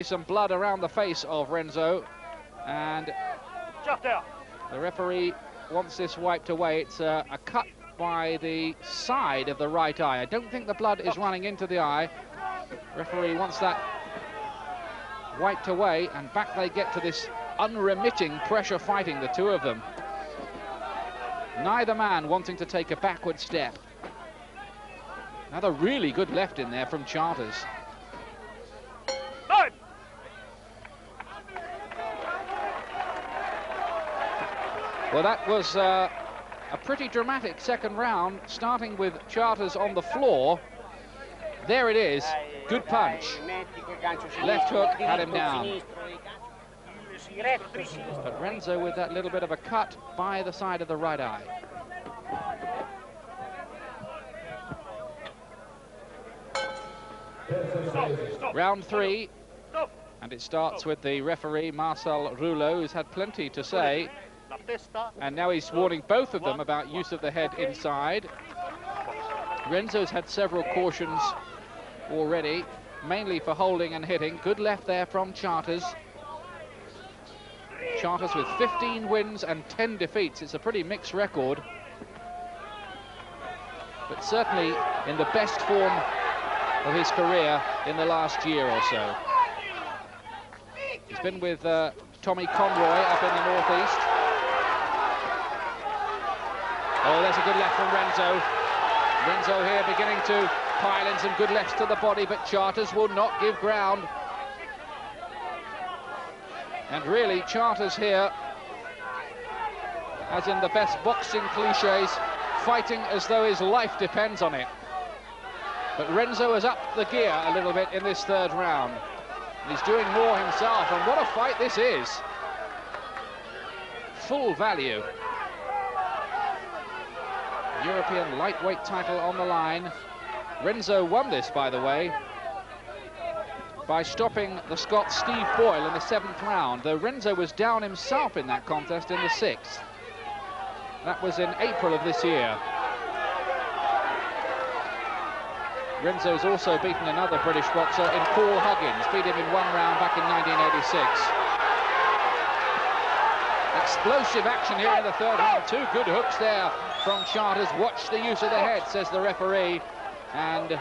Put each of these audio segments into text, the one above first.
Some blood around the face of Renzo, and the referee wants this wiped away. It's a cut by the side of the right eye. I don't think the blood is running into the eye. Referee wants that wiped away, and back they get to this unremitting pressure fighting, the two of them. Neither man wanting to take a backward step. Another really good left in there from Charters. Well, that was a pretty dramatic second round, starting with Charters on the floor. There it is, good punch. Left hook had him down. But Renzo with that little bit of a cut by the side of the right eye. Round 3, and it starts with the referee Marcel Rouleau, who's had plenty to say, and now he's warning both of them about use of the head inside. Renzo's had several cautions already, mainly for holding and hitting. Good left there from Charters. Charters with 15 wins and 10 defeats. It's a pretty mixed record, but certainly in the best form of his career in the last year or so. He's been with Tommy Conroy up in the northeast. Oh, there's a good left from Renzo. Renzo here beginning to pile in some good lefts to the body, but Charters will not give ground. And really, Charters here, as in the best boxing cliches, fighting as though his life depends on it. But Renzo has upped the gear a little bit in this third round. He's doing more himself, and what a fight this is. Full value. European lightweight title on the line. Renzo won this, by the way, by stopping the Scot Steve Boyle in the 7th round, though Renzo was down himself in that contest in the 6th. That was in April of this year. Renzo's also beaten another British boxer in Paul Huggins, beat him in 1 round back in 1986. Explosive action here in the 3rd round. 2 good hooks there from Charters. Watch the use of the head, says the referee. And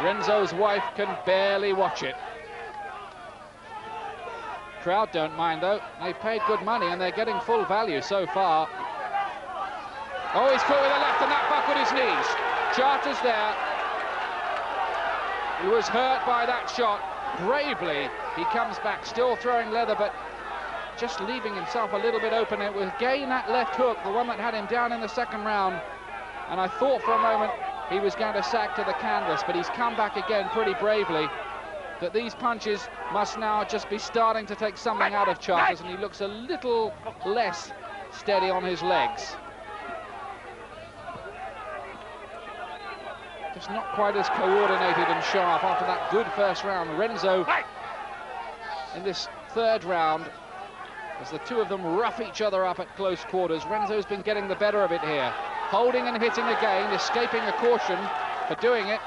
Renzo's wife can barely watch it. Crowd don't mind, though. They've paid good money and they're getting full value so far. Oh, he's caught with a left and that buckled his knees. Charters there. He was hurt by that shot. Bravely, he comes back, still throwing leather, but just leaving himself a little bit open. It was again that left hook, the one that had him down in the 2nd round. And I thought for a moment he was going to sack to the canvas, but he's come back again pretty bravely. That these punches must now just be starting to take something out of Charters, and he looks a little less steady on his legs. Just not quite as coordinated and sharp after that good first round. Renzo in this 3rd round, as the two of them rough each other up at close quarters. Renzo's been getting the better of it here. Holding and hitting again, escaping a caution for doing it.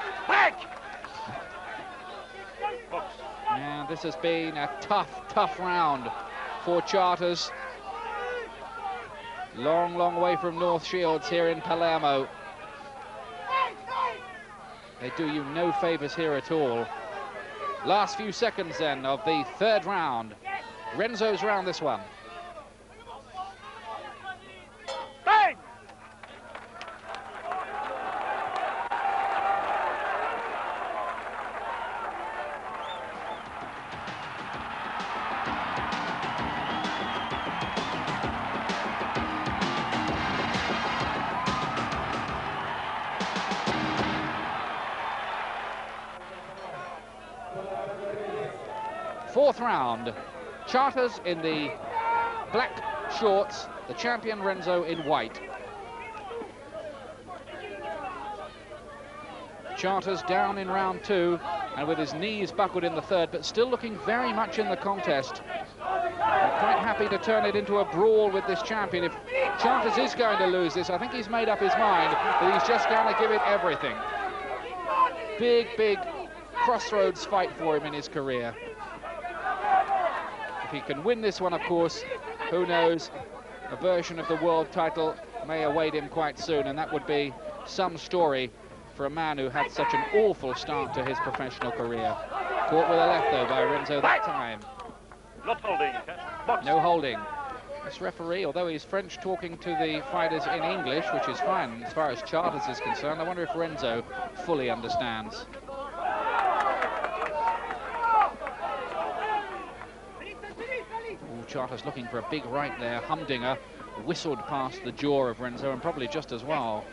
And this has been a tough round for Charters. Long way from North Shields here in Palermo. They do you no favours here at all. Last few seconds then of the 3rd round. Renzo's round this one. Bang! Fourth round. Charters in the black shorts, the champion Renzo in white. Charters down in round 2 and with his knees buckled in the 3rd, but still looking very much in the contest. I'm quite happy to turn it into a brawl with this champion. If Charters is going to lose this, I think he's made up his mind that he's just going to give it everything. Big crossroads fight for him in his career. If he can win this one, of course, who knows, a version of the world title may await him quite soon, and that would be some story for a man who had such an awful start to his professional career. Caught with a left, though, by Renzo that time. Not holding. No holding. This referee, although he's French, talking to the fighters in English, which is fine as far as Charters is concerned. I wonder if Renzo fully understands. Ooh, Charters looking for a big right there. Humdinger whistled past the jaw of Renzo, and probably just as well.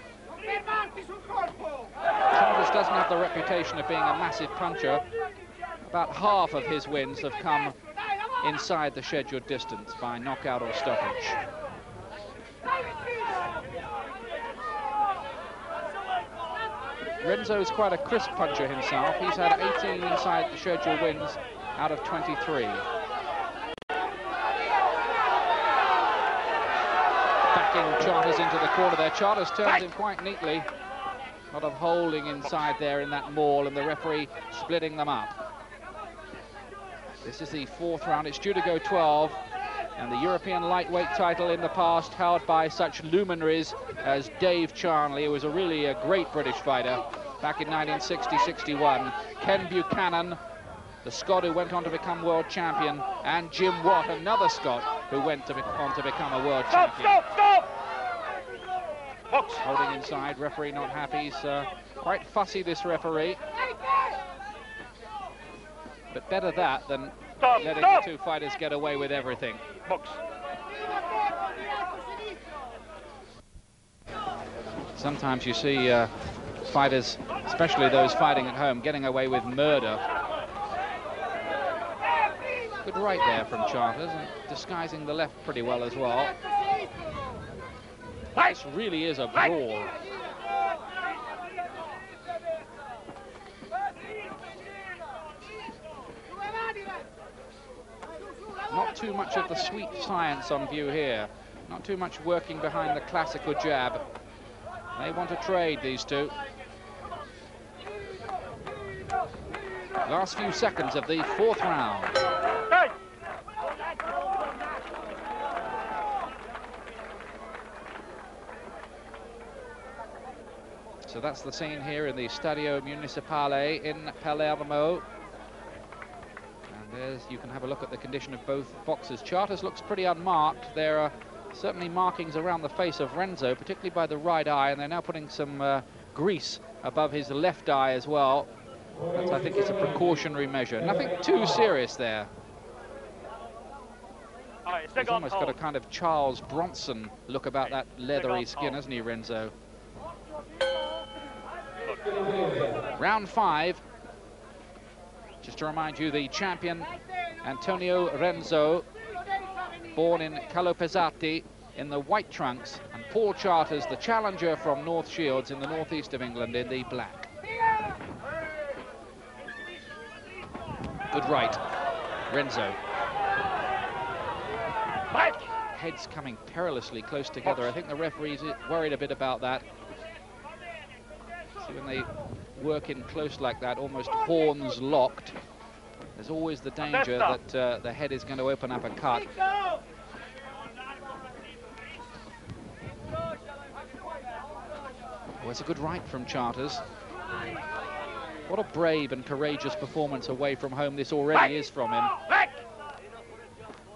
Charters doesn't have the reputation of being a massive puncher. About half of his wins have come inside the scheduled distance by knockout or stoppage. Renzo's quite a crisp puncher himself. He's had 18 inside the scheduled wins out of 23. Backing Charters into the corner there. Charters turns him quite neatly. A lot of holding inside there in that maul, and the referee splitting them up. This is the fourth round. It's due to go 12, and the European lightweight title in the past held by such luminaries as Dave Charnley, who was really a great British fighter back in 1960-61. Ken Buchanan, the Scot who went on to become world champion, and Jim Watt, another Scot who went on to become a world champion. Stop! Holding inside, referee not happy. He's quite fussy, this referee. But better that than letting the two fighters get away with everything. Box. Sometimes you see fighters, especially those fighting at home, getting away with murder. Good right there from Charters, and disguising the left pretty well as well. This really is a brawl. Not too much of the sweet science on view here. Not too much working behind the classical jab. They want to trade, these two. Last few seconds of the fourth round. So that's the scene here in the Stadio Municipale in Palermo. There's, you can have a look at the condition of both boxers. Charters looks pretty unmarked. There are certainly markings around the face of Renzo, particularly by the right eye, and they're now putting some grease above his left eye as well. But I think it's a precautionary measure. Nothing too serious there. He's almost got a kind of Charles Bronson look about that leathery skin, hasn't he, Renzo? Round 5. Just to remind you, the champion, Antonio Renzo, born in Calopesati in the white trunks, and Paul Charters, the challenger from North Shields in the northeast of England, in the black. Good right, Renzo. Heads coming perilously close together. I think the referee's worried a bit about that. See, when they work in close like that, almost horns locked, there's always the danger that the head is going to open up a cut. Oh, it's a good right from Charters. What a brave and courageous performance away from home this already is from him.